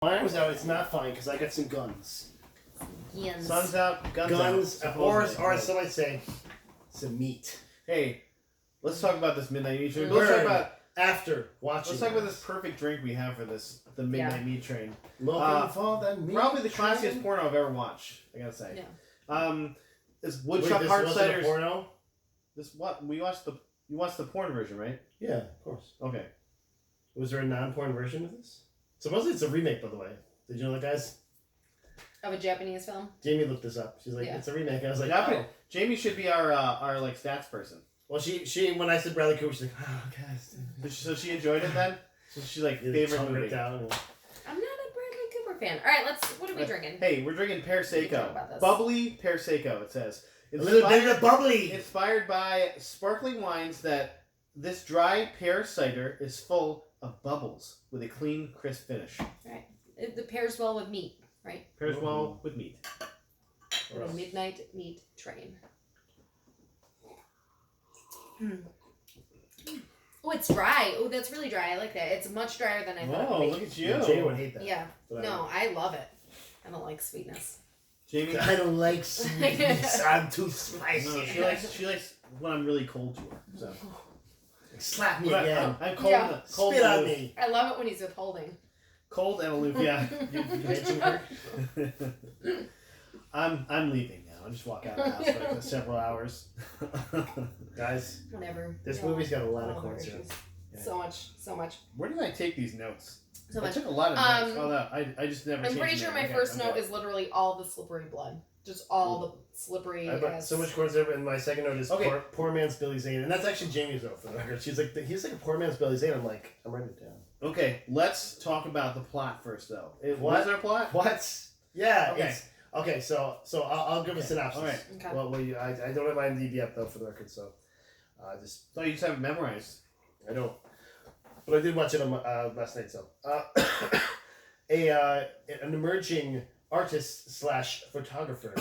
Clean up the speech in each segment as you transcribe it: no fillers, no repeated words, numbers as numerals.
Firearms out, it's not fine because I got some guns. Guns. Sun's out, Guns, out. or some might say, some meat. Hey, let's talk about this midnight meat train. Let's Let's talk talk about after watching. let's talk about this perfect drink we have for the midnight meat train. Looking for the meat Probably the train. classiest porno I've ever watched. I gotta say. Yeah. This Wait, woodchuck this hard wasn't a cider. porno? This what we watched you watched the porn version, right? Yeah, of course. Okay. Was there a non-porn version of this? Supposedly it's a remake, by the way. Did you know that, guys? Of a Japanese film? Jamie looked this up. She's like, Yeah. it's a remake. I was like, Japanese. oh. Jamie should be our like stats person. Well, she when I said Bradley Cooper, she's like, oh, guys. So she enjoyed it then. So she's like favorite movie. Down. I'm not a Bradley Cooper fan. All right, what are we drinking? Hey, we're drinking Pear We can talk Seco. about this. Bubbly Pear Seco, it says. A little bit of bubbly. Inspired by sparkling wines that this dry pear cider is full of bubbles with a clean, crisp finish. Right. It pairs well with meat, right? Pairs well with meat. For a midnight meat train. Oh, it's dry. Oh, that's really dry. I like that. It's much drier than I thought it Oh, would be. look at you. Jamie would hate that. Yeah. But No, I love it. I don't like sweetness. Jamie, I don't like sweetness. I'm too spicy. no, she likes when I'm really cold to her. So Slap me But again. I'm cold. Yeah. Cold Spit and on aloof. me. I love it when he's withholding. Cold and aloof. Yeah. You mentioned her? I'm leaving now. I'll just walk out of the house for like several hours. Guys, Whatever. this No, movie's got a lot of all our corn syrup. issues. Yeah. So much. Where did I take these notes? So I much. took a lot of notes. Oh no, I just never. I'm changed pretty them. sure my Okay, first I'm note good. is literally all the slippery blood. Just all the slippery. I brought so much corn syrup, and my second note is Okay. poor man's Billy Zane, and that's actually Jamie's note for the record. She's like, he's like a poor man's Billy Zane. I'm like, I'm writing it down. Okay, let's talk about the plot first, though. What? What is our plot? What? Yeah. Okay. It's, okay. So I'll give a synopsis. All right. Okay. Well, I don't have my IMDb up though for the record, so just Oh, you just have it memorized. I don't. But I did watch it on last night. So an emerging artist / photographer.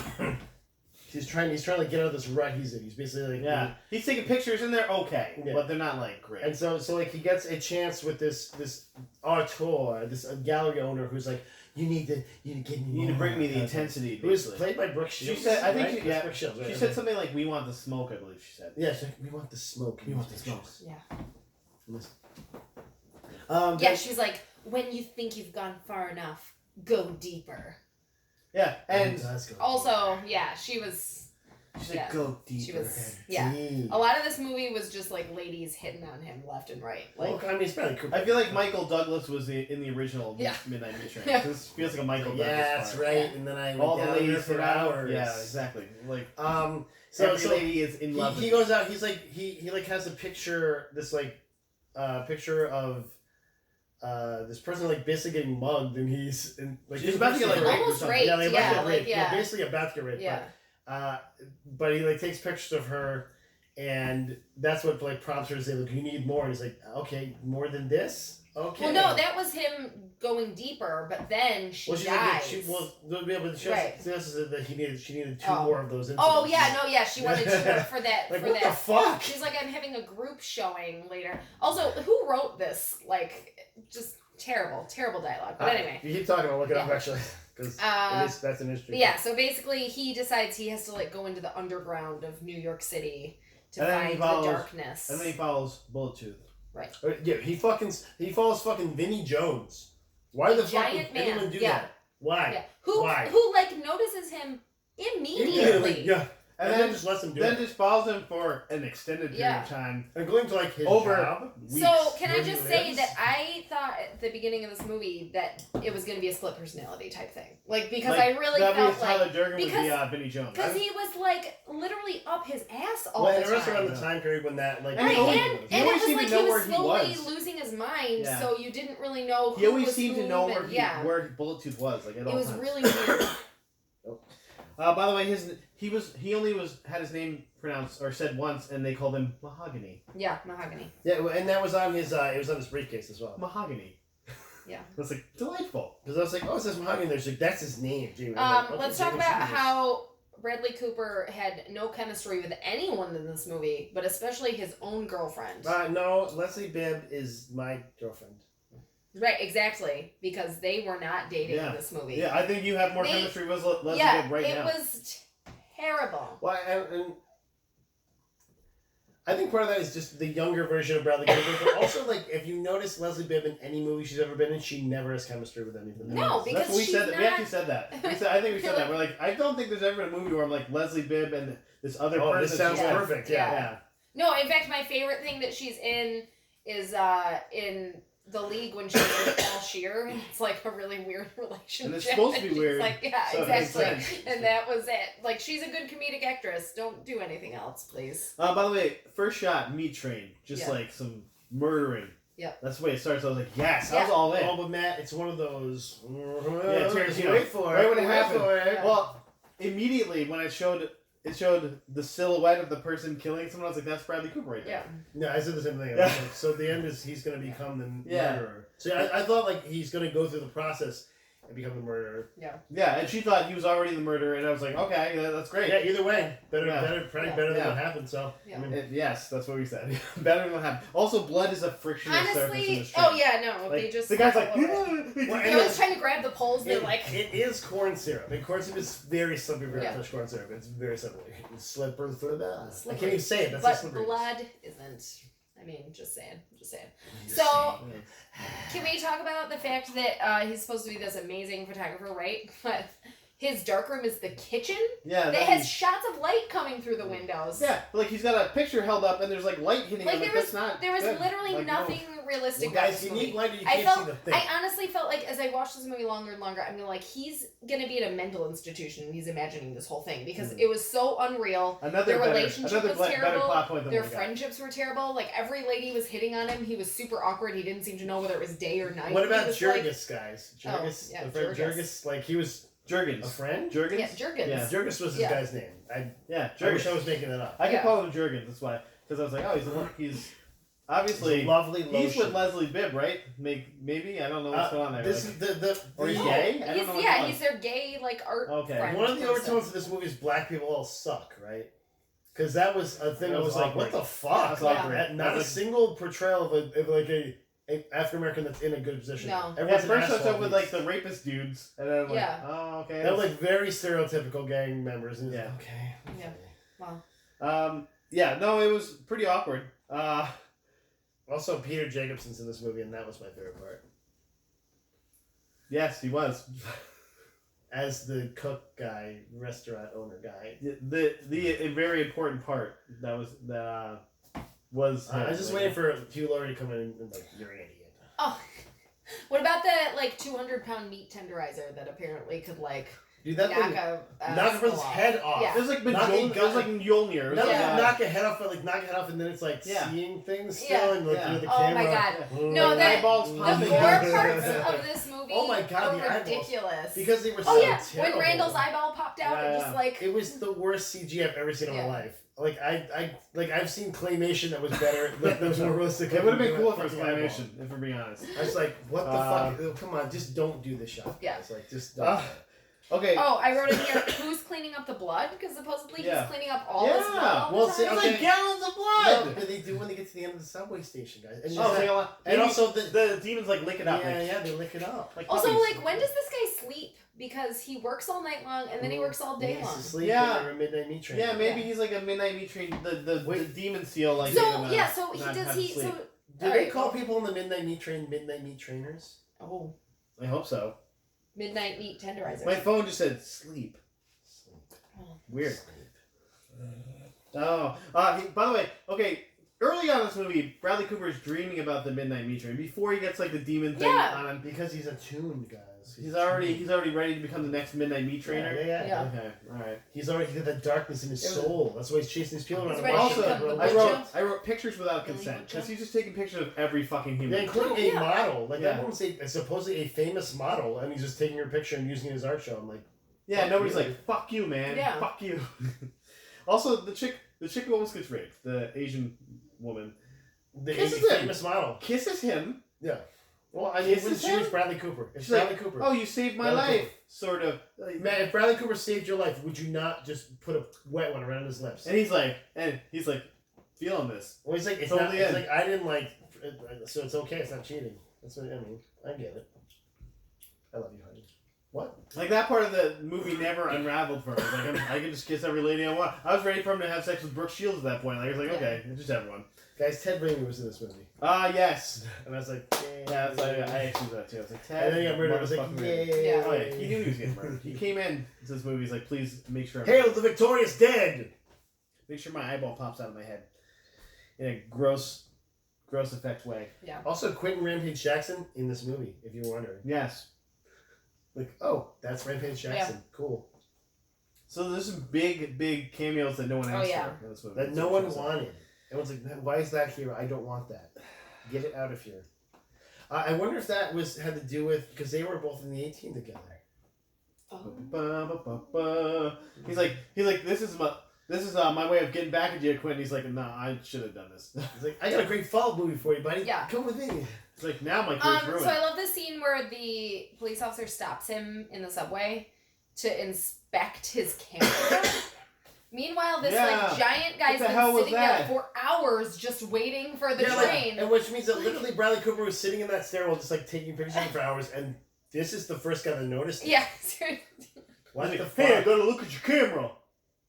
He's trying to get out of this rut he's in. He's basically like Yeah, he's taking pictures and they're okay, Yeah. but they're not like great. And so like he gets a chance with this auteur, this gallery owner who's like, you need to get me. You need to bring me the more." intensity. Who was Basically, played by Brooke she Shields. said, I think, right? she, yeah, Brooke Shields, right? she said something like, "We want the smoke." I believe she said. Yeah, she's like, we want the smoke. We want the smoke. Yeah. Yeah, then- she's like, when you think you've gone far enough, go deeper. Yeah, and Let's go. Also, yeah, she was. she's Yeah. like, "Go deeper." She was. Yeah. Deep. A lot of this movie was just like ladies hitting on him left and right. Like, Well, I mean, it's Bradley Cooper. I feel like Michael Douglas was in the original Yeah. Midnight Meat Train. Yeah. This feels like a Michael Douglas. Yeah, that's part. right. And then I went All the down there ladies for hit out. hours. Yeah, exactly. Like So every lady is in love. he with goes out. He's like he like has a picture. This like picture of this person like basically getting mugged, and he's like She's about to get, like, raped raped or almost something. raped. Yeah, like, about to Yeah, get like, raped. yeah. Basically about to get raped. yeah. But he like takes pictures of her, and that's what like prompts her to say, "Look, you need more." And he's like, "Okay, more than this." Okay. Well, no, that was him going deeper, but then she Well, she's dies. like, but she Right. says that she needed two Oh. more of those. Oh incidents. yeah, no, yeah, she wanted to for that. Like for what that. the fuck? She's like, I'm having a group showing later. Also, who wrote this? Like, just terrible dialogue. But anyway. You keep talking. I'll look it up Yeah. actually, because that's an issue. But yeah, so basically he decides he has to like go into the underground of New York City to And then he find follows- the darkness. And then he follows Bullet Tooth. Yeah, he follows fucking Vinnie Jones. Why the fuck would giant man, anyone do yeah. that? Why? Yeah. Who Why? like notices him immediately. Immediately, yeah. And then then just lets him do Then it. just follows him for an extended period Yeah. of time. And going to like his Over job. weeks. So can I where he just say lives. that I thought at the beginning of this movie that it was going to be a split personality type thing, like because Like, I really that felt was Tyler like Durden because- would be Vinnie Jones. because he was like literally up his ass all Well, the and it was time. around the time period when that like And Right, he always- and he it always was seemed like to know he where was he slowly was. losing his mind, Yeah. so you didn't really know who He always was seemed to who know and- where where Bullet Tooth was, like at It all was times. really weird. By the way, he only had his name pronounced or said once, and they called him Mahogany. Yeah, mahogany. Yeah, and that was on his it was on his briefcase as well. Mahogany. Yeah. That's like delightful. Because I was like, oh, it says Mahogany there. She's like, that's his name, Jamie. I'm like, okay, Let's talk Jamie, about Jesus. how Bradley Cooper had no chemistry with anyone in this movie, but especially his own girlfriend. No, Leslie Bibb is my girlfriend. Right, exactly. Because they were not dating Yeah. in this movie. Yeah, I think you have more They- chemistry with Leslie yeah, Bibb right it now. was terrible. Well, and I think part of that is just the younger version of Bradley Cooper, but also like if you notice Leslie Bibb in any movie she's ever been in, she never has chemistry with anything. No, else. because That's what we she's said. We not- actually said that. I think we said that. We're like, I don't think there's ever been a movie where I'm like Leslie Bibb and this other Oh, person. this sounds Yeah. perfect. Yeah. Yeah. No, in fact, my favorite thing that she's in is in The League when she's with Paul Shear. It's like a really weird relationship. And it's supposed to be She's weird, Like, yeah, so it makes exactly. sense. And that was it. Like, she's a good comedic actress. Don't do anything else, please. By the way, first shot, Meat Train, just Yeah. like some murdering. Yep. That's the way it starts. I was like, yes, I Yeah. was all in. Oh, but Matt, it's one of those. Yeah, Tarantino. Wait for Right it. when it wait happened. for it. Yeah. Well, immediately when it showed the silhouette of the person killing someone, I was like, that's Bradley Cooper right Yeah. there. No, I said the same thing. I was Yeah. like, so the end is he's going to become the Yeah. murderer. So I thought like he's going to go through the process and become the murderer. Yeah, and she thought he was already the murderer, and I was like, okay, that's great. Yeah, either way, probably Yeah. better than Yeah. what happened. So Yeah. I mean, Yes, that's what we said. Better than what happened. Also, blood is a frictionless surface in Honestly, this train. oh yeah, no, Like, they just the guy's like, all over it. Well, I was trying to grab the poles. They're like, it is corn syrup. And corn syrup is very slippery for Yeah. fresh corn syrup. It's very slippery. It's slippery for that. I Slippery. can't even say it. That's how but slippery. blood isn't. I mean, just saying. Just So, saying. can we talk about the fact that he's supposed to be this amazing photographer, right? But his darkroom is the kitchen Yeah, that has shots of light coming through the windows. yeah, like he's got a picture held up, and there's like light hitting Like, him. there Like, that's not. There was good. literally Like, no. nothing realistic Well, about guys, this you movie. need light or you I can't felt, see the thing. I honestly felt like as I watched this movie longer and longer, I'm gonna like, he's gonna be in a mental institution and he's imagining this whole thing because it was so unreal. Another Their better, relationship another was better terrible. plot point than Their what we got. friendships were terrible. Like every lady was hitting on him. He was super awkward. He didn't seem to know whether it was day or night. What he about was Jurgis, guys? Oh, Jurgis, yeah, the friend Jurgis. Jurgis, like he was Jurgens. a friend. Jurgens. Yeah, Jurgens. Yeah. Jurgis was his Yeah. guy's name. Yeah, I wish I Jurgens. was making that up. I Yeah. can call him Jurgens. That's why, because I was like, oh, he's He's obviously a lovely he's lotion. with Leslie Bibb, right? Maybe I don't know what's going on there. This Like- is the Or he's No, gay? I don't he's, know what's yeah, going on. he's their gay like art Okay. friend. one of the person. overtones of this movie is black people all suck, right? Because that was a thing. That I was was like, awkward. what the fuck? That's Like, awkward. that- not That a was- single portrayal of like a African American that's in a good position. No. Yeah, Everyone's at an first I asshole, thought with please. like the rapist dudes, and then I'm like, Yeah. oh, okay. They're like very stereotypical gang members. And Yeah. okay. Yeah. Yeah, no, it was pretty awkward. Also, Peter Jacobson's in this movie, and that was my favorite part. Yes, he was. As the cook guy, restaurant owner guy. The a very important part that was I was just waiting for Hugh Laurie to come in and like, you're an idiot. Oh, what about the like 200-pound meat tenderizer that apparently could like Dude, that knock thing, a knock a skull person's off? head off. Yeah. It was like Knocking It was like Mjolnir. It was Not like, Yeah. knock a head off, but like knock a head off, and then it's like Yeah. seeing things still, Yeah. and like Yeah. through the Oh camera. my god. Oh, No, my that eyeballs the popping gore out. parts of this movie Oh my God, were the eyeballs. ridiculous. Because they were Oh so yeah, terrible. when Randall's eyeball popped out, Yeah, it just like It was the worst CG I've ever seen in Yeah. my life. Like I've seen claymation that was better, that was more realistic. It would have been than cool that if it was fucking eyeball. animation, if we're being honest. I was like, what the fuck? Oh, come on, just don't do this shot. Yeah. Guys. Like, just don't. Okay. Oh, I wrote in here, who's cleaning up the blood? Because supposedly Yeah. he's cleaning up all this Yeah. blood all the Well, time. see, It's okay. like gallons of No, blood. but they do when they get to the end of the subway station, guys. And, Oh, so and maybe also the demons like lick it up. yeah, like, yeah, they lick it up. like Also, puppies. like, when does this guy sleep? Because he works all night long and then he works all day He long. has to sleep Yeah. when they're a midnight meat train. Yeah, maybe Yeah. he's like a midnight meat train. The Wait. demon seal like. So made him, yeah, so he not does have to he sleep. so. Do all they right, call well, people in the midnight meat train midnight meat trainers? Oh, I hope so. midnight meat tenderizer. My phone just said sleep. Oh. Weird. Oh, by the way, okay. Early on in this movie, Bradley Cooper is dreaming about the midnight meat train before he gets like the demon thing Yeah. on him. Because he's attuned, guys. He's already ready to become the next midnight meat trainer. Yeah. Yeah. Okay, all right. He's got that darkness in his It was- soul. That's why he's chasing these people around. He's and ready to watching become them. the I Butcher? wrote pictures without Billy consent Butcher? because he's just taking pictures of every fucking human. Yeah, including Oh, yeah. a model. Like Yeah. that woman's supposedly a famous model, and he's just taking her picture and using it as art show. I'm like, Yeah, Fuck nobody's you. like, fuck you, man. Yeah. Fuck you. Also, the chick who almost gets raped, the Asian woman, the This is famous model. kisses him. Yeah. Well, I mean, Kisses she was him? Bradley Cooper. It's She's like, Bradley Cooper. Oh, you saved my Bradley life. Cooper. Sort of. Like, Man, if Bradley Cooper saved your life, would you not just put a wet one around his lips? and he's like, feeling this. Well, he's like, it's Till not. the It's end. like I didn't like, so it's okay. It's not cheating. That's what I mean. I get it. I love you, honey. What? Like, that part of the movie never unraveled for her. Like, I can just kiss every lady I want. I was ready for him to have sex with Brooke Shields at that point. Like, I was like, okay, just everyone. Guys, Ted Raimi was in this movie. Yes. And I was like, Yeah, that's like, I actually thought too. I was like, Ted. And then he got murdered. I was like, motherfucking yay. Raimi. Oh, yeah, he knew he was getting murdered. He came in to this movie, he's like, please make sure Hail the victorious dead! make sure my eyeball pops out of my head. In a gross effect way. Yeah. Also, Quentin Rampage Jackson in this movie, if you were wondering. Yes. Like, oh, that's Rampage Jackson. Cool. So there's some big cameos that no one asked for in this movie. That no one wanted. Everyone's like, why is that here? I don't want that. Get it out of here. I wonder if that had to do with, because they were both in the 18 together. He's like, this is my way of getting back at you, Quentin. He's like, nah, I should have done this. He's like, I got a great fall movie for you, buddy. Yeah. Come with me. It's like, now my career's ruined. So I love the scene where the police officer stops him in the subway to inspect his camera. Meanwhile, this like giant guy's been sitting there for hours just waiting for the train. And which means that literally Bradley Cooper was sitting in that stairwell just like taking pictures of him for hours, and this is the first guy that noticed it. Yeah, seriously. What the Hey, fuck? I gotta look at your camera.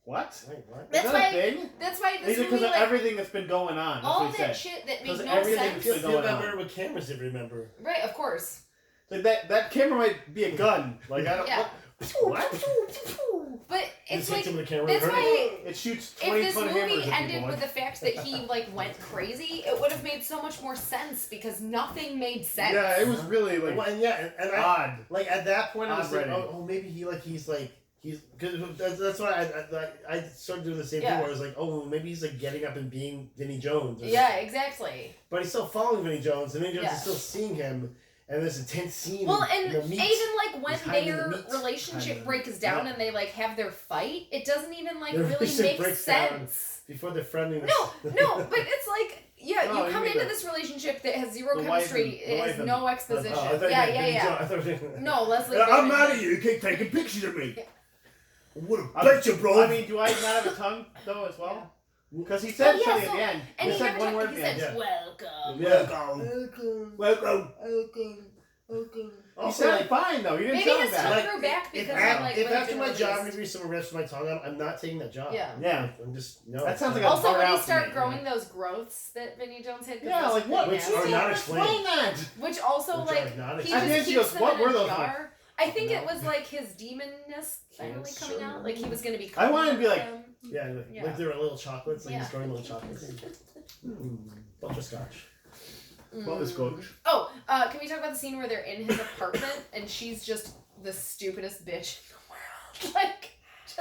What? Wait, what? That's Is that why. a thing? That's why this Because movie, of like, everything that's been going on. That's all what he that said. shit that made Because no everything sense. that's Feel better with cameras if you remember. Right, of course. Like that camera might be a gun. Like I don't. Yeah. What? But it's Just like hits him with the camera. that's why. It shoots If 20 this ton of movie hammers at ended people. with the fact that he like went crazy, it would have made so much more sense because nothing made sense. Yeah, it was really like Well, and yeah, and odd. like at that point, I was Odd like, writing. oh, maybe he's because that's why I started doing the same thing Yeah. where I was like, oh, maybe he's like getting up and being Vinnie Jones. Or Yeah, something. exactly. But he's still following Vinnie Jones, and Vinnie Jones Yeah. is still seeing him, and this intense scene. Well, in and the meat. even like when He's hiding in their the meat. relationship Hiding. breaks down Yeah. and they like have their fight, it doesn't even like Their really relationship make breaks down. sense. Before the friendliness. No, but it's like, yeah, Oh, you come mean into the- this relationship that has zero the wife chemistry, and- the it wife has and- no exposition. I thought Yeah, you meant Vinnie yeah. Jones. I thought No, Leslie. I'm Bibb mad and- at you. You keep taking pictures of me. What a I bet you, bro. I mean, do I not have a tongue though as well? Because he said Oh, yeah, something so- at the end. And He he said never one talked- word he at the said, end. welcome. Welcome. Welcome. Welcome. He Also, said like, fine though. He didn't Maybe sound his bad. tongue Like, grew back if, because af- of like if what had after been my job released. interview someone rips my tongue out, I'm not taking that job. Yeah. Yeah. I'm just no. That sounds like a Also, hard when you out to start me. growing those growths that Vinnie Jones had, 'cause Yeah, those like what? pretty Which Which are nasty. not explained. that. Which also, Which like, are not he explained. And then just she keeps goes, them "What in were a those jar. I think it No. was like his demonness finally Cancer. coming out. Like he was gonna be. I wanted to be like- Yeah, like, Yeah. like there were little chocolates, like Yeah. he's growing little chocolates. Butterscotch. Butterscotch. Oh, can we talk about the scene where they're in his apartment and she's just the stupidest bitch in the world? Like, just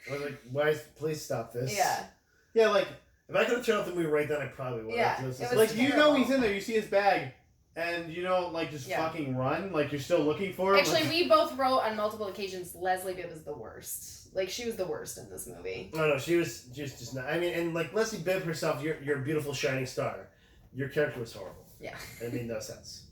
I was like, why? Please stop this. yeah. Yeah, like If I could have turned off the movie right then, I probably would. Yeah, It was it just was like you know terrible. he's in there. You see his bag, and you don't like just Yeah. fucking run. Like you're still looking for him. Actually, Like, we both wrote on multiple occasions Leslie Bibb is the worst. Like she was the worst in this movie. No, she was just not. I mean, and like Leslie Bibb herself, you're a beautiful shining star. Your character was horrible. Yeah. It made no sense.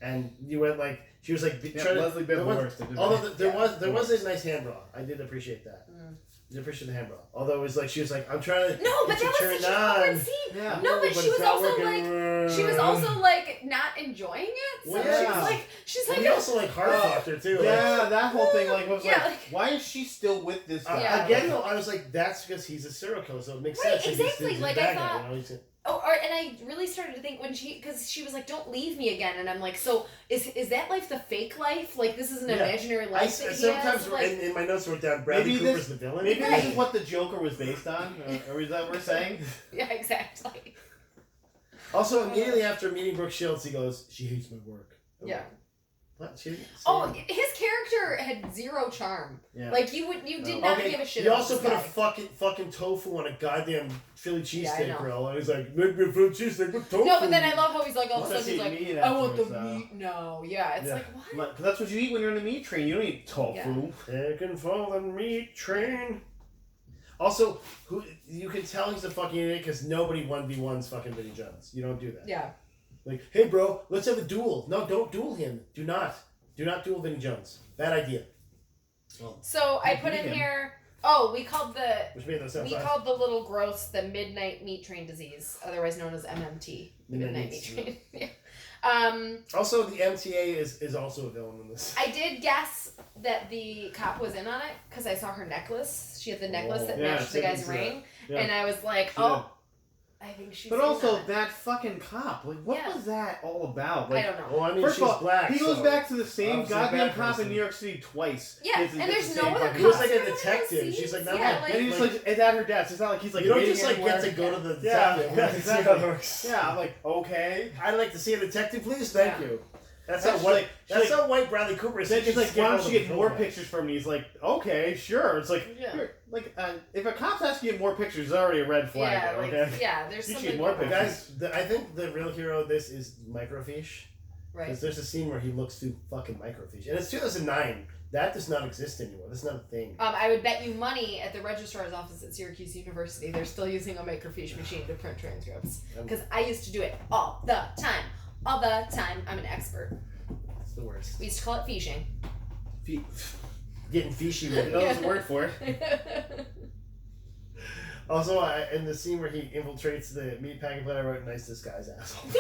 And you went like she was like yeah, trying to. Leslie Bibb there the was- worst. Although there Yeah. was a nice hand bra. I did appreciate that. I did appreciate the hand bra. Although it was like she was like, I'm trying to. No, but get you that was turned such an awkward on. scene. Yeah. No, but But she it's was not also working. like she was also like not enjoying it. So Well, she yeah. was like she's like And he also like hard fucked her too. Yeah, that whole thing like was Yeah, like, like- why is she still with this guy? Yeah. Again, though, I was like, that's because he's a serial killer, so it makes Right, sense. Like, he's- exactly. he's a Like, bad I guy, thought- you know, he's a- oh, and I really started to think when because she was like, "Don't leave me again," and I'm like, "So is that life the fake life? Like this is an Yeah. imaginary I life that he sometimes has?" Like, in my notes wrote down Bradley Maybe Cooper's this- the villain. Maybe Right. this is what the Joker was based on, or is that what we're saying? yeah, exactly. Also, immediately after meeting Brooke Shields, he goes, "She hates my work." I'm Yeah. like, what? She didn't say Oh, that. his character had zero charm. Yeah. Like you did not Okay, give a shit. he about also this put guy. a fucking tofu on a goddamn Philly Yeah, I cheesesteak know. grill, and he's like, "Make me a Philly cheesesteak with tofu." No, but then I love how he's like all of a Let's sudden he's eat like, meat "I want the afterwards, meat." No, yeah, it's Yeah. like what? Because that's what you eat when you're in the meat train. You don't eat tofu. Taken for the meat train. Also, who you can tell he's a fucking idiot because nobody 1v1s fucking Vinnie Jones. You don't do that. Yeah. Like, hey, bro, let's have a duel. No, don't duel him. Do not duel Vinnie Jones. Bad idea. So I put beat in him. here. Oh, we called Which made no sense. we called the little gross the midnight meat train disease, otherwise known as MMT, the Midnight midnight meat meat train. Yeah. Also, the MTA is also a villain in this. I did guess that the cop was in on it because I saw her necklace. She had the necklace that matched the guy's ring, and I was like, I think she's. But also that fucking cop, like, what was that all about? Like, I don't know. Well, I mean, first she's of all, black. he goes back to the same goddamn cop person. in New York City twice. Yeah, and there's no other cops. He was like a detective. She's like, not yeah, and he's like, it's at her desk. It's not like he's like, you don't just like anywhere. get to go to the Yeah, detective. exactly. Yeah, I'm like, okay. I'd like to see a detective, please. Thank you. That's how That's white. like- That's how white Bradley Cooper is. Then she's like, why don't you get more pictures? pictures from me? He's like, okay, sure. It's like, if a cop's asking you to get more pictures, it's already a red flag. Yeah, though, like, okay? yeah, there's You something should more going on. pictures. Guys, I think the real hero of this is Microfiche. Right. Because there's a scene where he looks through fucking Microfiche. And it's 2009. That does not exist anymore. That's not a thing. I would bet you money at the registrar's office at Syracuse University, they're still using a microfiche machine to print transcripts. Because I used to do it all the time. All the time. I'm an expert. It's the worst. We used to call it fishing. Getting fishy with You it. know there's a word for it. Also, in the scene where he infiltrates the meatpacking plant, I wrote, nice disguise, asshole.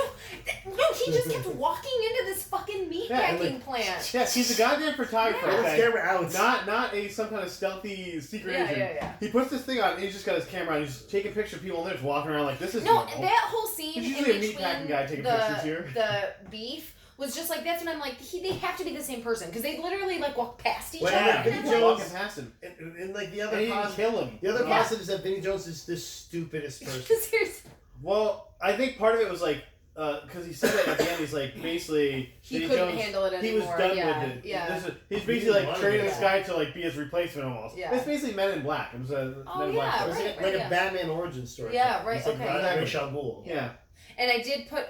No, he just kept walking into this fucking meatpacking plant. Yes, he's a goddamn photographer. Get his camera out. Not some kind of stealthy secret agent. Yeah. He puts this thing on and he's just got his camera on. He's taking pictures of people and they're just walking around like, this is No, normal. that whole scene There's in usually a between meatpacking guy taking pictures here. the beef was just like, that's when I'm like, they have to be the same person because they literally like walk past each Well, other. yeah, And Vinnie I'm He's like, walking past him. And like the And other he didn't kill him. The other Yeah. positive is that Vinnie Jones is the stupidest person. seriously. Well, I think part of it was like, because he said that at the end, he's like, basically, He Vinnie couldn't Jones, handle it he was anymore. done Yeah, with it. yeah. He's He basically didn't like want training it. this guy to like be his replacement almost. Yeah. It's basically Men in Black. It was a Oh, Men in yeah, Black. It was right, like yeah. a Batman origin story. Yeah, right, It's like okay. Ra's al Ghul. Yeah. And I did put,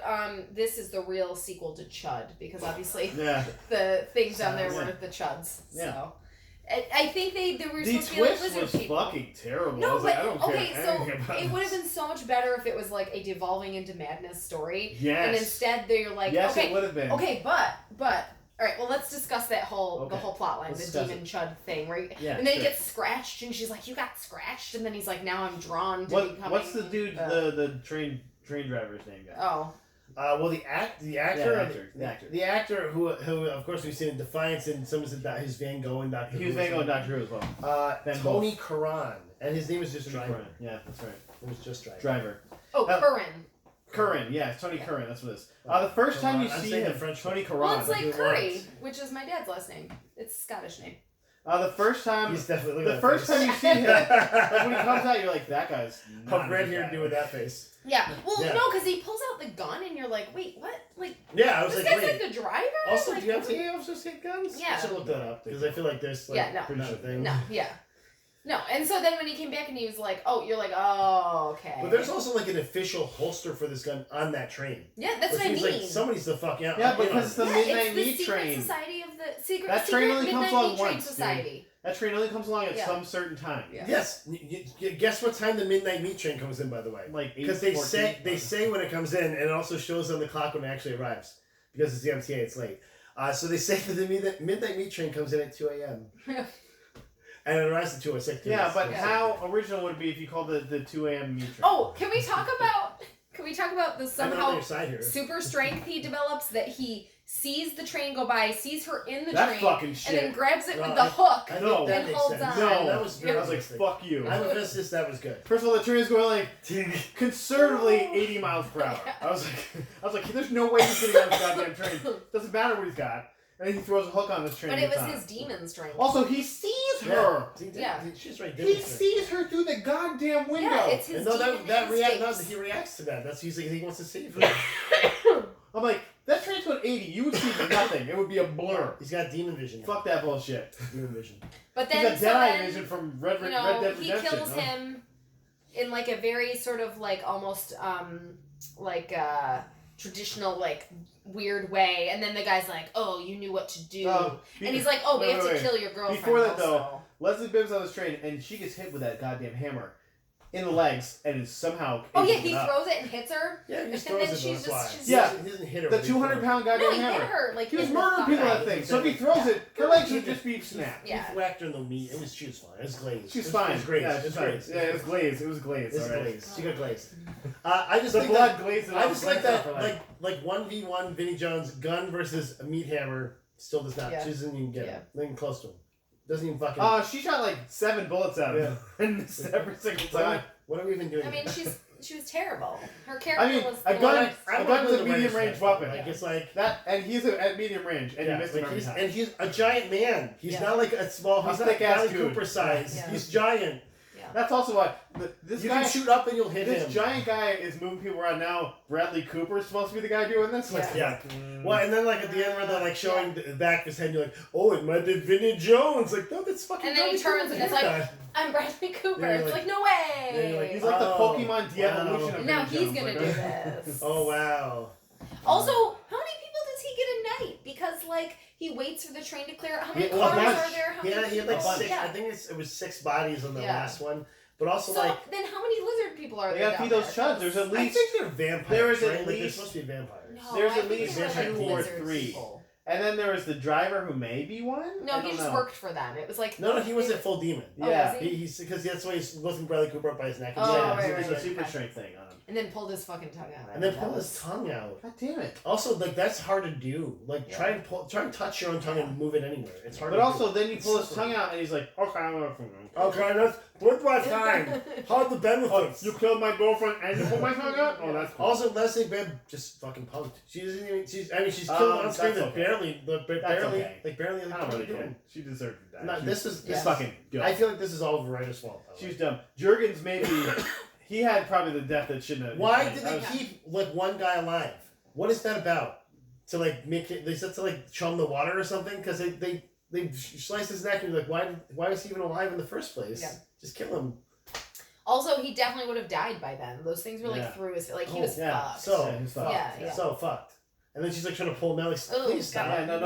this is the real sequel to Chud because obviously Yeah. the things down there Yeah. were the Chuds. Yeah. So. I think they were The supposed to be like twist lizard was people. fucking terrible. I No, was but like, I don't okay, care so anything about it would have this. been so much better if it was like a devolving into madness story. Yes. And instead they're like, Yes, okay, it would have been. okay, but all right, well let's discuss that whole Okay. the whole plot line, Let's the discuss demon Chud thing, right? Yeah, and then he sure. gets scratched, and she's like, "You got scratched," and then he's like, "Now I'm drawn to becoming." What's the dude, the train driver's name, guy? Oh, Well, the actor, the actor who of course we've seen in Defiance, and someone said that he's Van Gogh in Doctor Who. He was Van Gogh in Doctor Who as well. Tony Curran, and his name is just Driver. Curran. Yeah, that's right. It was just Driver. Driver. Curran. Curran, yeah, it's Tony Curran, that's what it is. The first time you I'm see saying him, the French Tony one. Curran. Well, it's like it Curry, was. which is my dad's last name. It's a Scottish name. The first time, He's definitely the first time you see him, like when he comes out, you're like, that guy's not How red a hair guy. doing that face? Yeah. Well, Yeah. no, because he pulls out the gun, and you're like, "Wait, what? Like, Yeah, I was this like, guy's wait. like the driver?" Also, like, do MTA officers get guns? Yeah. I should look that up because I feel like there's like Yeah, no. pretty sure thing. No, yeah. No, and so then when he came back and he was like, "Oh," you're like, "Oh, okay." But there's also like an official holster for this gun on that train. yeah, that's Which what I means, mean. like somebody's the fuck out. Yeah, in on because it's the this. Midnight it's the Meat secret Train. society of the secret. That train secret only comes Midnight along Meat Train once, dude. Society. That train only comes along at Yeah. some certain time. Yeah. Yes. Guess what time the Midnight Meat Train comes in, by the way? Like Because they say when it comes in, and it also shows on the clock when it actually arrives. Because it's the MTA, it's late. So they say that the Midnight Meat Train comes in at 2 a.m. And it arrives at 2:06. Yeah, but how original would it be if you called the 2 a.m. meat train? Oh, can we talk about the I'm on somehow your side here. super strength he develops that he sees the train go by, sees her in the That train, fucking shit. and then grabs it No, with the hook. I think No. that And makes holds sense. on. No. That was very I was like, realistic. fuck you. I'm a physicist, that was good. First of all, the train is going like conservatively 80 miles per hour. I was like, there's no way he's getting on this goddamn train. Doesn't matter what he's got. And then he throws a hook on this train. But it was every his time. demon strength. Also, he sees her. Yeah. She's right there. He sees her through the goddamn window. Yeah, it's his And no, demon instincts. he reacts to that. That's he wants to save her. I'm like, that train's going 80. You would see nothing. It would be a blur. He's got demon vision. Fuck that bullshit. Demon vision. But He's then, got so Deadeye then, vision from Red you Dead know, Redemption. he kills him in like a very sort of like almost traditional like weird way, and then the guy's like, "Oh, you knew what to do," and he's like, "Oh, we have to kill your girlfriend." Before that, though, also." Leslie Bibb's on this train, and she gets hit with that goddamn hammer. in the legs and is somehow. Oh yeah, he throws it and hits her. Yeah, he just and throws then it. she's That's just why. Yeah. He doesn't hit her. The 200-pound no, goddamn he hammer. hit her. Like He was in the murdering people thigh. that thing. So if he throws it, her legs would just be snapped. Yeah. He whacked her in the meat. She was fine. It was glazed. She's fine. It was great. Yeah, It was fine. great. Yeah, it was glazed. It was glazed. It's Alright. glazed. She got glazed. I just The think blood that, glazed it I off, just like glazed that, off her like 1v1 Vinnie Jones, gun versus a meat hammer, still does not. Yeah. She doesn't even get him. Not even close to him. Doesn't even fucking. She shot like 7 bullets at him. And missed every single time. What are we even doing? I mean, she was terrible. Her character I mean, was. a gun- I a gun's want a the medium right range stuff. weapon. Like it's like That, and he's at medium range, and yeah, you missed him like every time. and he's a giant man. He's Yeah. not like a small. A He's not thick-ass Bradley dude. Cooper size. Yeah. He's giant. That's also why this You guy. can shoot up and you'll hit This him. giant guy is moving people around now. Bradley Cooper's supposed to be the guy doing this. Yeah. Yeah. Well, and then like at the end where they're like showing the back of his head, you're like, oh, it might be Vinnie Jones. Like, no, that's fucking. And then he Bradley turns and Cooper. it's like, I'm Bradley Cooper. Yeah, It's like- like, no way. yeah, you're like, He's like the Oh, Pokemon de-evolution of now Vinnie he's Jones. gonna Like, do this. Oh wow. Also, how many people does he get a night? Because like he waits for the train to clear. How many Yeah, well, cars bunch. are there? How Yeah, many he had like people? six. Yeah. I think it was 6 bodies on the Yeah. last one, but also So like. then, how many lizard people are They there? gotta down feed those there? chuds. There's at I least think they're vampires. there is at right? Like, they're least- supposed to be vampires. No, There's I at think least they're, like, 2 or lizard 3. people. And then there was the driver who may be one. No, I he don't just know. worked for them. It was like No, he was a full demon. Oh, Yeah. was he? He's because that's why he's lifting Bradley Cooper up by his neck. Oh, yeah, right, so right, there's a right. super Okay. strength thing on him. and then pulled his fucking tongue out. And then pull his tongue out. God damn it. Also, like that's hard to do. Like Yeah. try and touch your own tongue and move it anywhere. It's hard. But to also, do. then you pull his It's tongue out, and he's like, okay, I'm gonna. Okay, that's what my time. How the benefits? You killed my girlfriend and you pulled my tongue out? Oh, that's cool. Also, Leslie Bibb just fucking punked. She doesn't even. She's killed on screen. that's That okay. barely, okay. like barely. Like, I don't what are really you care. doing? She deserved to die. No, She this was was fucking good. I feel like this is all the writer's fault. by the She way. was dumb. Jurgens maybe he had probably the death that shouldn't have. Why that did they was- keep like one guy alive? What is that about? To like make it? They said to like chum the water or something because they sliced his neck and you're like, why is he even alive in the first place? Yeah. Just kill him. Also, he definitely would have died by then. Those things were like Yeah. through his like he Oh, was yeah. fucked. So Yeah, he's fucked. Yeah. So fucked. And then she's like trying to pull him out. Like, Oh, please stop. God. Yeah, no,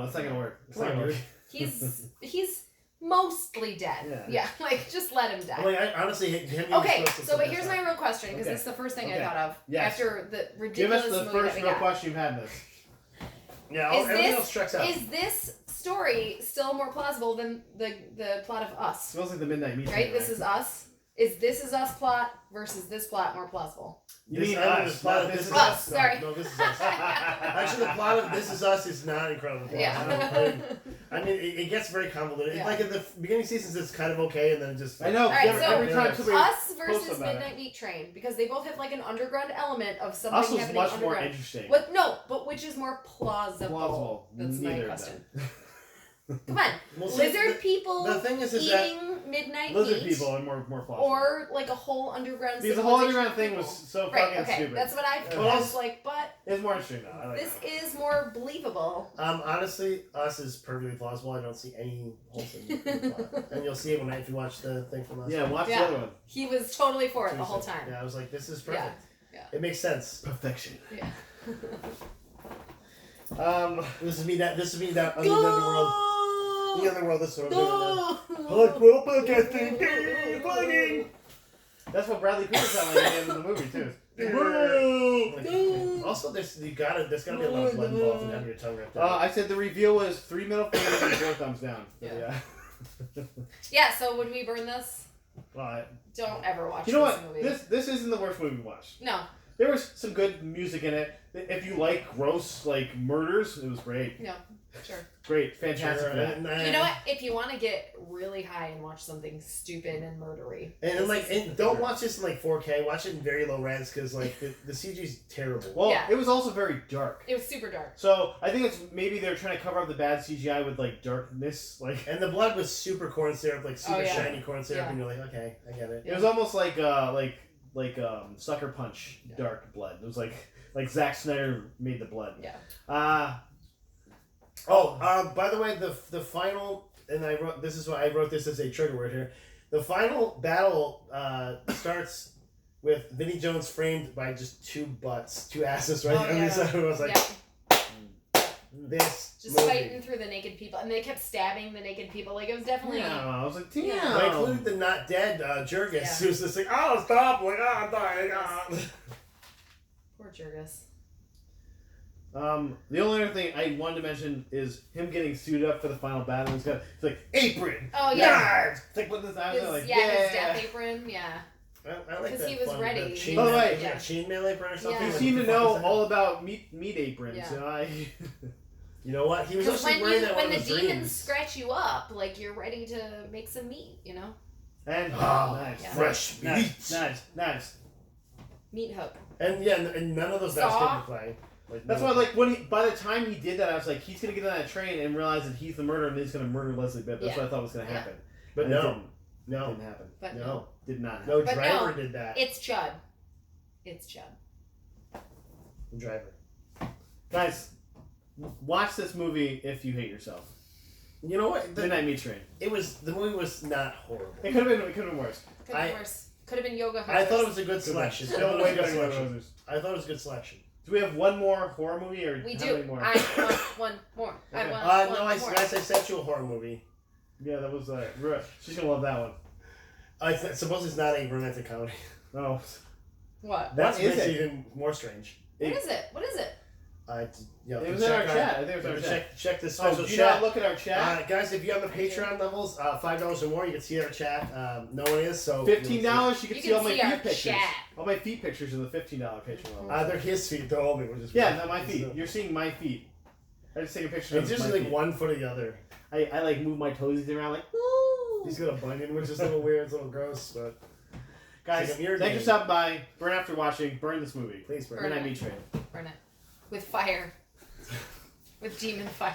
that's not gonna work. It's Come not on, gonna work. dude. He's mostly dead. Yeah. Like just let him die. Like, I honestly hate him. Okay, so but here's my real question because Okay. it's the first thing Okay. I thought of Yes. after the Give ridiculous us the movie first that we real got. question you've had in this. Yeah, Is everything this- else checks out. Is this story still more plausible than the plot of Us? Smells like the Midnight Meat. Right? This is Us. Is This Is Us plot versus this plot more plausible? You This- mean I think us, the plot not of This This Is Is Us. Us. Sorry. No, This Is Us. Actually, the plot of This Is Us is not incredible. Yeah. I mean, it gets very convoluted. Yeah. Like in the beginning seasons, it's kind of okay, and then it just. I know. Alright, every, so- every time somebody Us versus posts about Midnight Meat Train because they both have like an underground element of something Us was happening much more underground. interesting. What? No, but which is more plausible? Plausible. That's my Neither of question. them. Come on, Well, see, lizard people the thing is that eating midnight Lizard meat, people are more plausible. or like a whole underground. Because the whole civilization underground of thing people. was so right. fucking Okay, stupid. that's what I Well, I was like, but It's more interesting though. I like this that. is more believable. honestly, Us is perfectly plausible. I don't see any holes in the plot, and you'll see it if you watch the thing from last. Yeah, watch Yeah. the other one. He was totally for it the whole time. Yeah, I was like, this is perfect. Yeah. It makes sense. Perfection. Yeah. This is me that on the underworld. The underworld. This is what I'm doing. Go! Plugging. That's what Bradley Cooper sounded like at the end of the movie too. Also, there's gotta be a lot of blood involved in having your tongue ripped out. I said the reveal was 3 middle fingers and 4 thumbs down. Yeah. Yeah. So would we burn this? Don't ever watch. You know this what? movie. This isn't the worst movie we watched. No. There was some good music in it. If you like gross like murders, it was great. No. Sure. Great, fantastic. Sure, for that. You know what? If you want to get really high and watch something stupid and murdery, And don't watch this in like 4K. Watch it in very low res because like the CG's terrible. Well, Yeah. it was also very dark. it was super dark. So I think it's maybe they're trying to cover up the bad CGI with like darkness. Like And the blood was super corn syrup, like super Oh, yeah. shiny corn syrup, Yeah. and you're like, okay, I get it. it was almost like Sucker Punch dark blood. It was like Zack Snyder made the blood. Yeah. By the way, the final, and I wrote this as a trigger word here. The final battle starts with Vinnie Jones framed by just two asses right Oh, on yeah. the side. I was like, Yeah. this just movie. fighting through the naked people, and they kept stabbing the naked people. Like it was definitely. Yeah, I was like, damn. Yeah. They included the not dead Jurgis, who was just like, oh, stop, like, oh, I'm dying. Poor Jurgis. The only other thing I wanted to mention is him getting suited up for the final battle. He's like apron. Oh yeah. Knives. It's like with his eyes. Like his death apron. Yeah. I like Because that he was fun, ready. the chain By the mail- way, yeah, chainmail apron or something. Yeah. You Like, seem what to the fuck know is that? all about meat aprons. Yeah. You know, You know what? He was Because actually wearing that when one the of his demons dreams. scratch you up, like you're ready to make some meat, you know? and nice. Yeah. Fresh meat. Nice. Meat hook. And yeah, and none of those guys Saw? came to play. Like, That's no. why, like, by the time he did that, I was like, he's gonna get on that train and realize that he's the murderer and he's gonna murder Leslie Bibb. That's what I thought was gonna happen. But And it no. didn't. No. Didn't happen. But No. Did not happen. No But driver no. did that. It's Chud. It's Chud. The driver. Guys, watch this movie if you hate yourself. You know what? Midnight Meat Train. The movie was not horrible. It could have been worse. Could have been worse. Could have been yoga I hosers. thought it was a good selection. I thought it was Way a good better than selection. others. I thought it was a good selection. Do we have one more horror movie or We how do. many more? I want one more. I Okay. want No, one I more. sent you a horror movie. Yeah, that was she's gonna love that one. Suppose it's not a romantic comedy. Oh, What? That's What is makes it? it even more strange. What is it? What is it? It was in our chat. I think it was in our chat. Check this Oh, special do you chat. not look at our chat? Guys, if you're on the Patreon levels, $5 or more, you can see our chat. No one is, so $15, you can You see all can my see our feet pictures. chat. All my feet pictures in the $15 Patreon level. They're his feet. They're all me. Which is Yeah, weird. not my feet. So- You're seeing my feet. I just take a picture of It's my usually like feet. one foot or the other. I like move my toesies around like, woo! He's got a bunion, which is a little weird, it's a little gross, but Guys, It's like a mirror thanks game. for stopping by. Burn after watching. Burn this movie. please burn. Burn Midnight it. Meat Train. Burn it. With fire. With demon fire.